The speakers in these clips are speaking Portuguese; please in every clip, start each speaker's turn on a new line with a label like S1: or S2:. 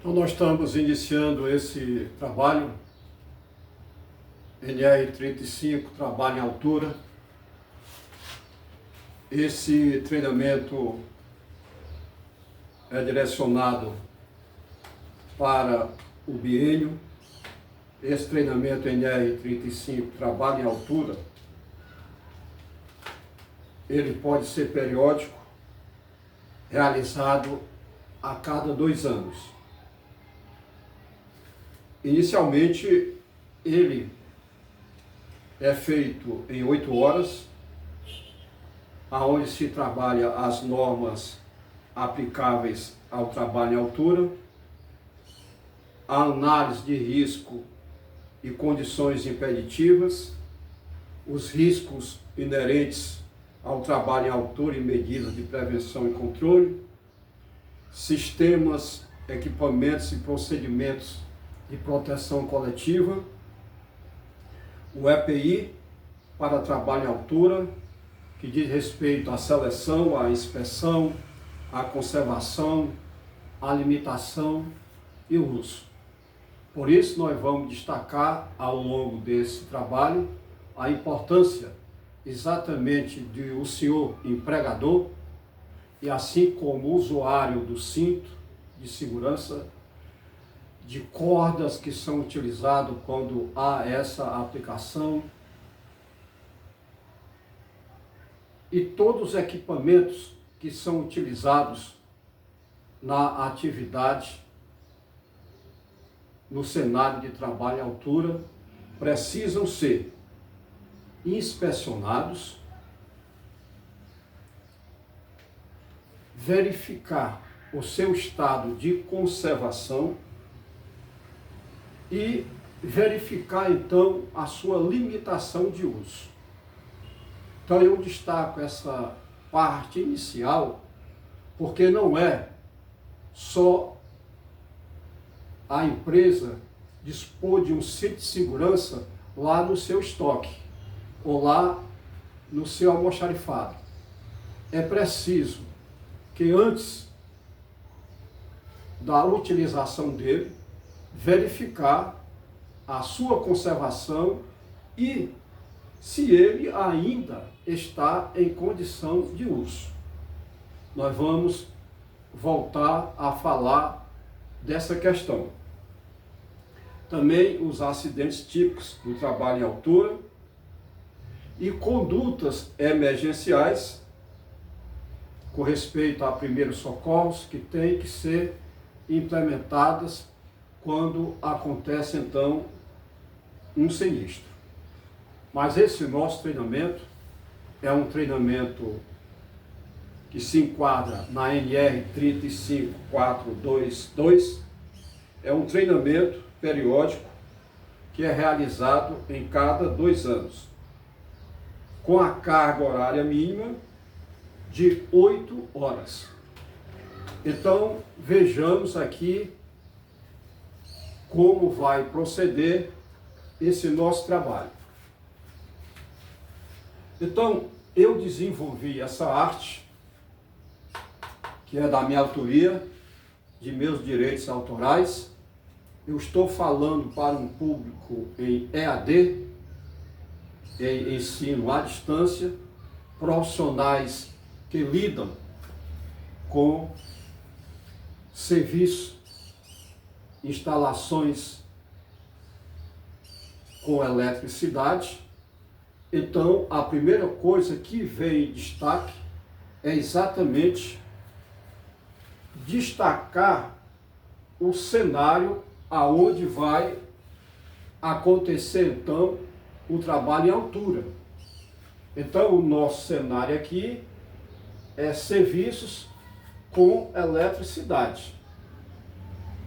S1: Então, nós estamos iniciando esse trabalho, NR35, trabalho em altura. Esse treinamento é direcionado para o biênio. Esse treinamento NR35, trabalho em altura, ele pode ser periódico, realizado a cada 2 anos. Inicialmente, ele é feito em 8 horas, onde se trabalha as normas aplicáveis ao trabalho em altura, a análise de risco e condições impeditivas, os riscos inerentes ao trabalho em altura e medidas de prevenção e controle, sistemas, equipamentos e procedimentos de proteção coletiva, o EPI para trabalho em altura, que diz respeito à seleção, à inspeção, à conservação, à limitação e uso. Por isso, nós vamos destacar ao longo desse trabalho a importância exatamente de o senhor empregador e assim como usuário do cinto de segurança, de cordas que são utilizadas quando há essa aplicação e todos os equipamentos que são utilizados na atividade, no cenário de trabalho em altura, precisam ser inspecionados, verificar o seu estado de conservação e verificar então a sua limitação de uso. Então eu destaco essa parte inicial, porque não é só a empresa dispor de um cinto de segurança lá no seu estoque, ou lá no seu almoxarifado. É preciso que antes da utilização dele, verificar a sua conservação e se ele ainda está em condição de uso. Nós vamos voltar a falar dessa questão. Também os acidentes típicos do trabalho em altura e condutas emergenciais com respeito a primeiros socorros que têm que ser implementadas quando acontece então um sinistro. Mas esse nosso treinamento é um treinamento que se enquadra na NR 35422, é um treinamento periódico que é realizado em cada 2 anos, com a carga horária mínima de 8 horas. Então, vejamos aqui como vai proceder esse nosso trabalho. Então, eu desenvolvi essa arte, que é da minha autoria, de meus direitos autorais. Eu estou falando para um público em EAD, em ensino à distância, profissionais que lidam com serviço, instalações com eletricidade. Então, a primeira coisa que vem em destaque é exatamente destacar o cenário aonde vai acontecer então o trabalho em altura. Então, o nosso cenário aqui é serviços com eletricidade.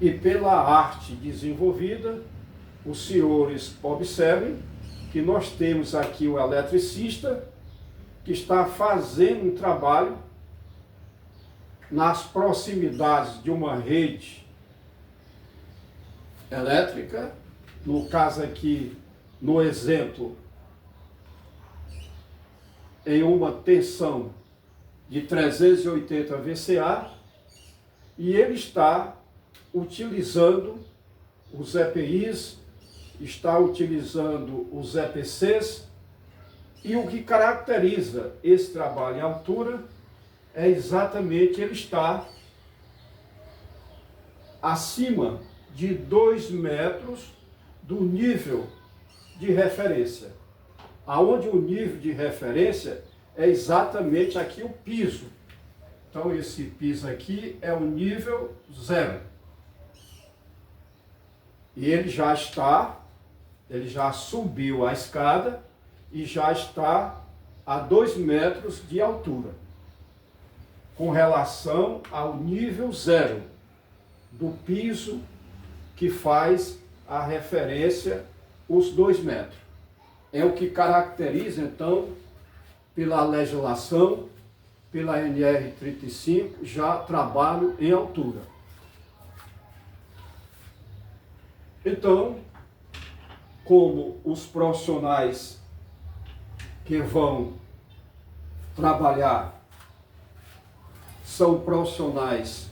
S1: E pela arte desenvolvida, os senhores observem que nós temos aqui o eletricista que está fazendo um trabalho nas proximidades de uma rede elétrica, no caso aqui, no exemplo, em uma tensão de 380 VCA, e ele está utilizando os EPIs, está utilizando os EPCs, e o que caracteriza esse trabalho em altura é exatamente ele estar acima de 2 metros do nível de referência. Aonde o nível de referência é exatamente aqui o piso. Então esse piso aqui é o nível 0. E ele já subiu a escada e já está a 2 metros de altura, com relação ao nível 0 do piso que faz a referência os 2 metros. É o que caracteriza, então, pela legislação, pela NR35, já trabalho em altura. Então, como os profissionais que vão trabalhar são profissionais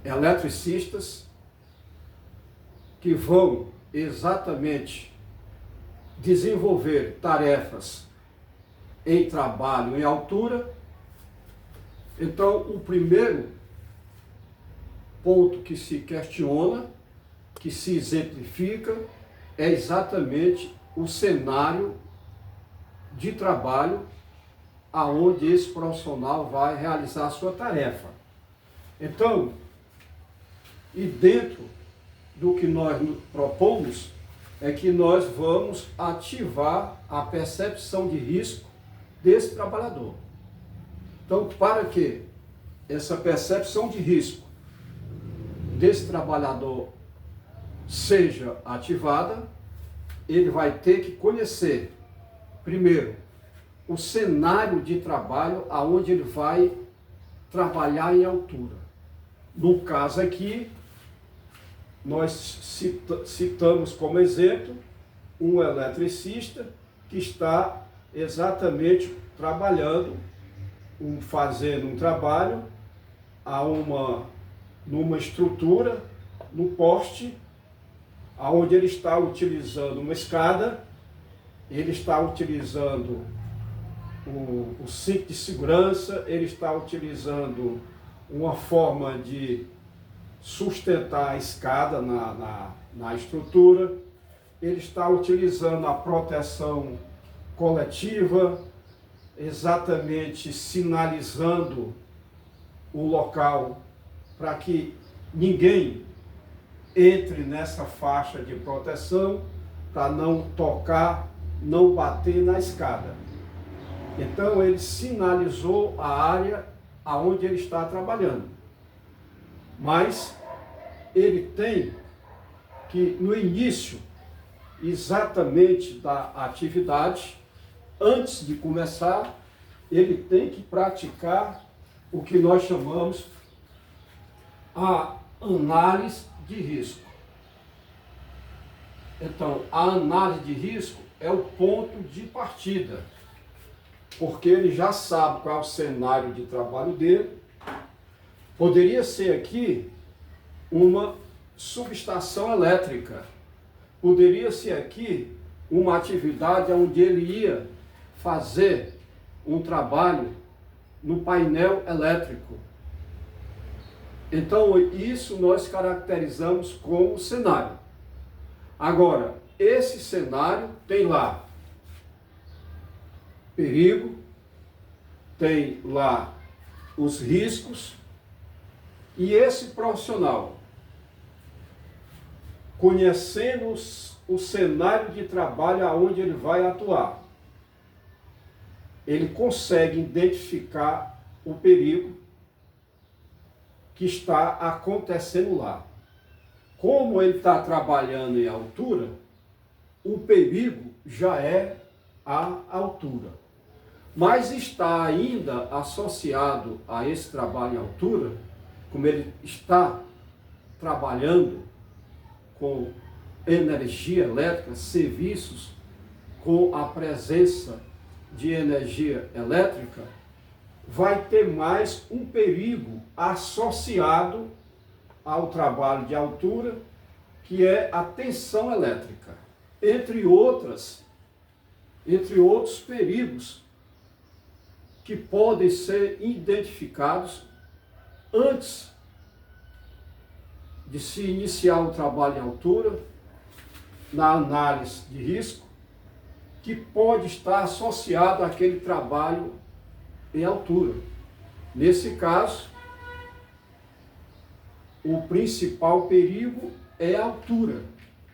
S1: eletricistas, que vão exatamente desenvolver tarefas em trabalho em altura, então o primeiro ponto que se questiona, que se exemplifica, é exatamente o cenário de trabalho aonde esse profissional vai realizar a sua tarefa. Então, e dentro do que nós nos propomos, é que nós vamos ativar a percepção de risco desse trabalhador. Então, para que essa percepção de risco desse trabalhador seja ativada, ele vai ter que conhecer, primeiro, o cenário de trabalho aonde ele vai trabalhar em altura. No caso aqui, nós citamos como exemplo um eletricista que está exatamente trabalhando, fazendo um trabalho numa estrutura, no poste, onde ele está utilizando uma escada, ele está utilizando o cinto de segurança, ele está utilizando uma forma de sustentar a escada na estrutura, ele está utilizando a proteção coletiva, exatamente sinalizando o local para que ninguém entre nessa faixa de proteção, para não tocar, não bater na escada. Então ele sinalizou a área aonde ele está trabalhando. Mas ele tem que, no início exatamente da atividade, antes de começar, ele tem que praticar o que nós chamamos a análise de risco. Então, a análise de risco é o ponto de partida, porque ele já sabe qual é o cenário de trabalho dele. Poderia ser aqui uma subestação elétrica, poderia ser aqui uma atividade onde ele ia fazer um trabalho no painel elétrico. Então, isso nós caracterizamos como cenário. Agora, esse cenário tem lá perigo, tem lá os riscos, e esse profissional, conhecendo o cenário de trabalho aonde ele vai atuar, ele consegue identificar o perigo que está acontecendo lá. Como ele está trabalhando em altura, o perigo já é a altura. Mas está ainda associado a esse trabalho em altura, como ele está trabalhando com energia elétrica, serviços com a presença de energia elétrica, vai ter mais um perigo associado ao trabalho de altura, que é a tensão elétrica, entre outros perigos que podem ser identificados antes de se iniciar o trabalho em altura, na análise de risco, que pode estar associado àquele trabalho em altura. Nesse caso, o principal perigo é a altura,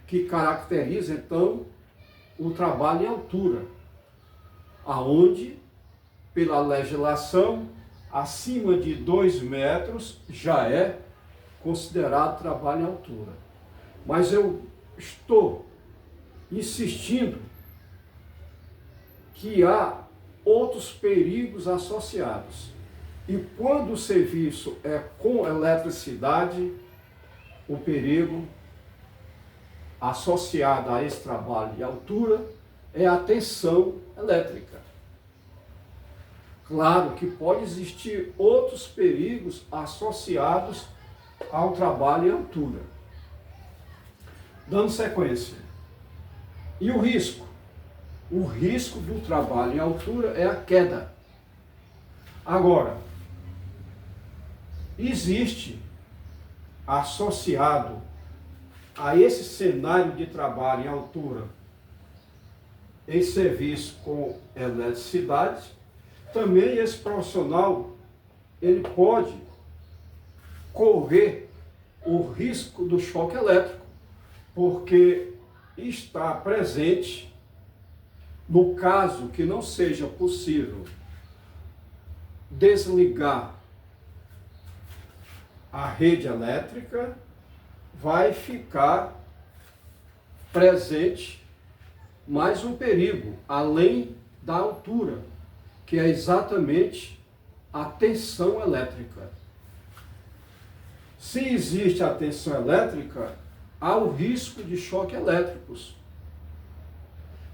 S1: que caracteriza então o trabalho em altura, aonde, pela legislação, acima de 2 metros já é considerado trabalho em altura. Mas eu estou insistindo que há outros perigos associados. E quando o serviço é com eletricidade, o perigo associado a esse trabalho de altura é a tensão elétrica. Claro que pode existir outros perigos associados ao trabalho em altura. Dando sequência. E o risco? O risco do trabalho em altura é a queda. Agora, existe associado a esse cenário de trabalho em altura, em serviço com eletricidade, também esse profissional, ele pode correr o risco do choque elétrico, porque está presente, no caso que não seja possível desligar a rede elétrica, vai ficar presente mais um perigo, além da altura, que é exatamente a tensão elétrica. Se existe a tensão elétrica, há o risco de choques elétricos.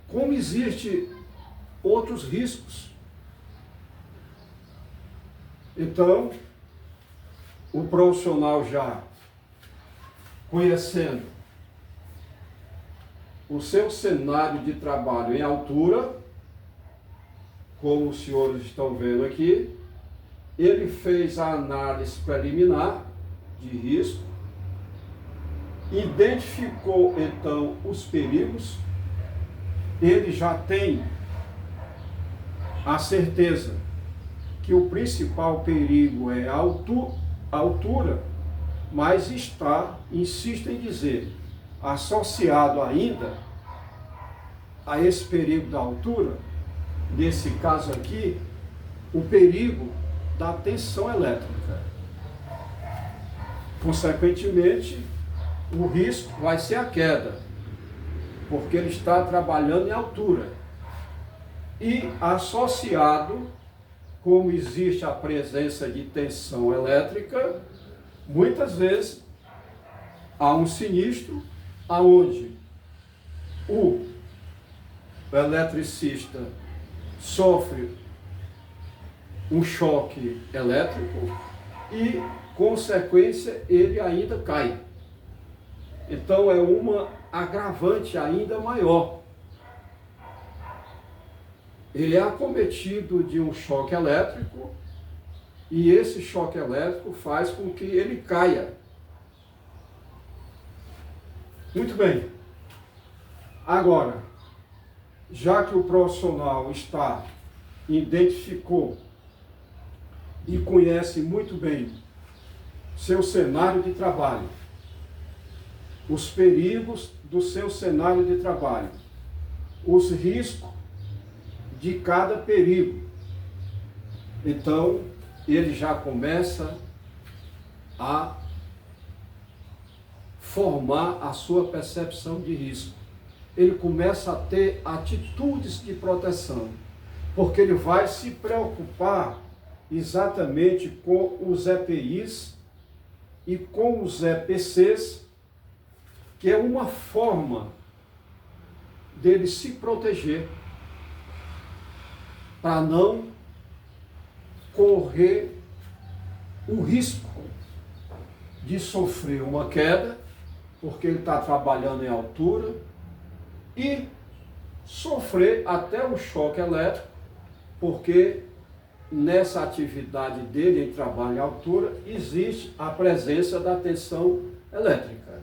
S1: Como existem outros riscos. Então, o profissional já conhecendo o seu cenário de trabalho em altura, como os senhores estão vendo aqui, ele fez a análise preliminar de risco, identificou então os perigos, ele já tem a certeza que o principal perigo é a altura, mas está, insisto em dizer, associado ainda a esse perigo da altura, nesse caso aqui, o perigo da tensão elétrica. Consequentemente, o risco vai ser a queda, porque ele está trabalhando em altura. E associado, como existe a presença de tensão elétrica, muitas vezes há um sinistro aonde o eletricista sofre um choque elétrico e, consequência, ele ainda cai. Então é uma agravante ainda maior. Ele é acometido de um choque elétrico e esse choque elétrico faz com que ele caia. Muito bem. Agora, já que o profissional identificou e conhece muito bem seu cenário de trabalho, os perigos do seu cenário de trabalho, os riscos de cada perigo, então ele já começa a formar a sua percepção de risco. Ele começa a ter atitudes de proteção, porque ele vai se preocupar exatamente com os EPIs e com os EPCs, que é uma forma dele se proteger para não correr o risco de sofrer uma queda, porque ele está trabalhando em altura, e sofrer até um choque elétrico, porque nessa atividade dele em trabalho em altura existe a presença da tensão elétrica.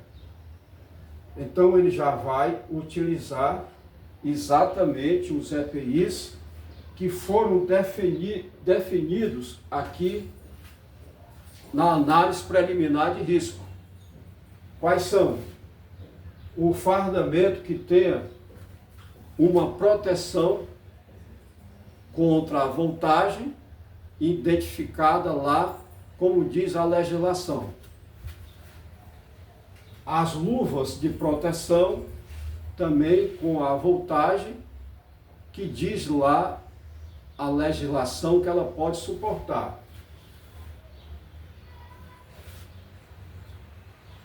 S1: Então ele já vai utilizar exatamente os EPIs que foram definidos aqui na análise preliminar de risco. Quais são? O fardamento que tenha uma proteção contra a voltagem, identificada lá, como diz a legislação. As luvas de proteção, também com a voltagem, que diz lá a legislação que ela pode suportar.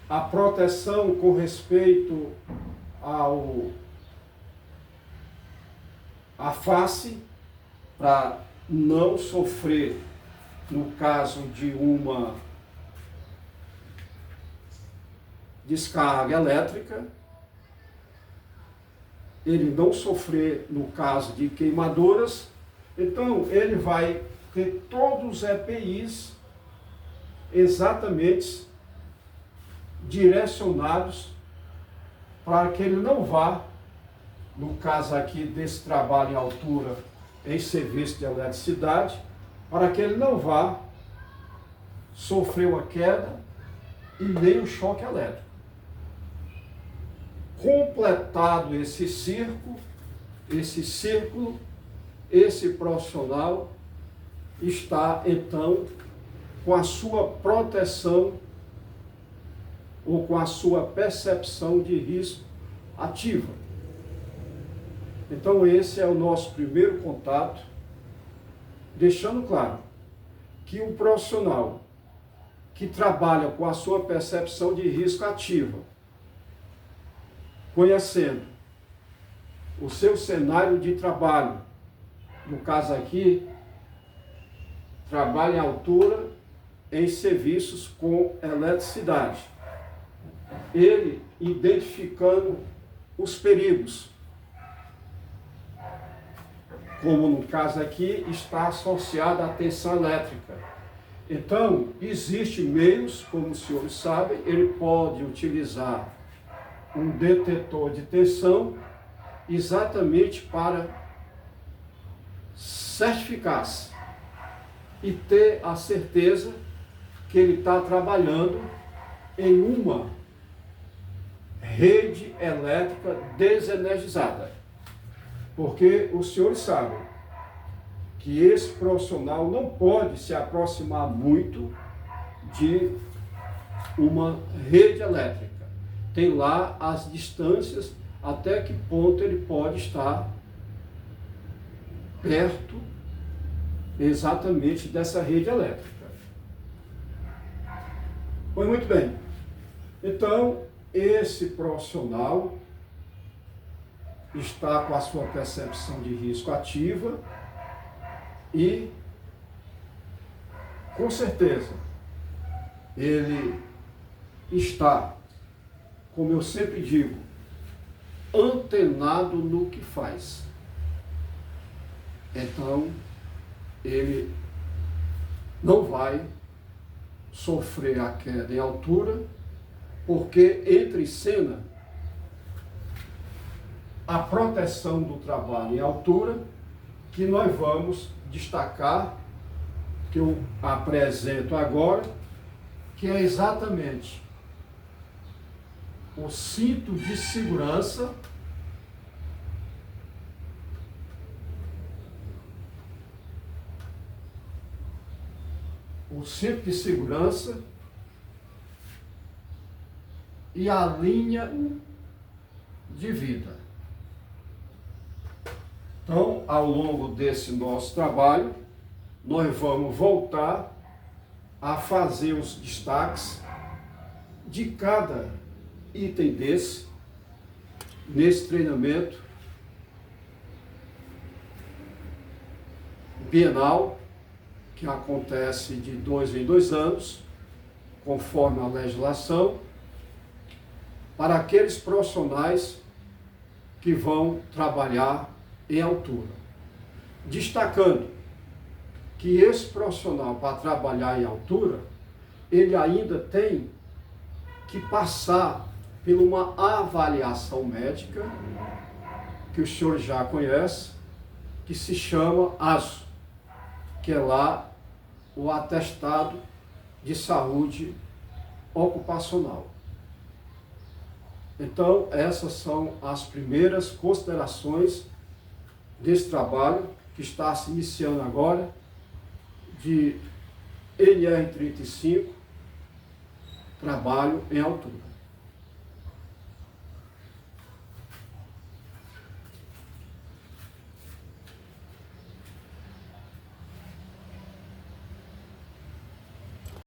S1: A proteção com respeito à face, para não sofrer, no caso de uma descarga elétrica, ele não sofrer no caso de queimaduras. Então ele vai ter todos os EPIs exatamente direcionados para que ele não vá, no caso aqui desse trabalho em altura em serviço de eletricidade, para que ele não vá sofrer uma queda e nem um choque elétrico. Completado esse círculo, esse profissional está então com a sua proteção ou com a sua percepção de risco ativa. Então esse é o nosso primeiro contato, deixando claro que o profissional que trabalha com a sua percepção de risco ativa, conhecendo o seu cenário de trabalho, no caso aqui, trabalho em altura em serviços com eletricidade, ele identificando os perigos, como no caso aqui está associada à tensão elétrica. Então, existem meios, como os senhores sabem, ele pode utilizar um detetor de tensão exatamente para certificar-se e ter a certeza que ele está trabalhando em uma rede elétrica desenergizada. Porque os senhores sabem que esse profissional não pode se aproximar muito de uma rede elétrica. Tem lá as distâncias até que ponto ele pode estar perto exatamente dessa rede elétrica. Pois muito bem. Então, esse profissional está com a sua percepção de risco ativa e, com certeza, ele está, como eu sempre digo, antenado no que faz. Então, ele não vai sofrer a queda em altura, porque entra em cena a proteção do trabalho em altura, que nós vamos destacar, que eu apresento agora, que é exatamente o cinto de segurança e a linha de vida. Então, ao longo desse nosso trabalho, nós vamos voltar a fazer os destaques de cada item nesse treinamento bienal, que acontece de 2 em 2 anos, conforme a legislação, para aqueles profissionais que vão trabalhar em altura. Destacando que esse profissional, para trabalhar em altura, ele ainda tem que passar por uma avaliação médica, que os senhores já conhecem, que se chama ASO, que é lá o atestado de saúde ocupacional. Então, essas são as primeiras considerações desse trabalho que está se iniciando agora, de NR35, trabalho em altura.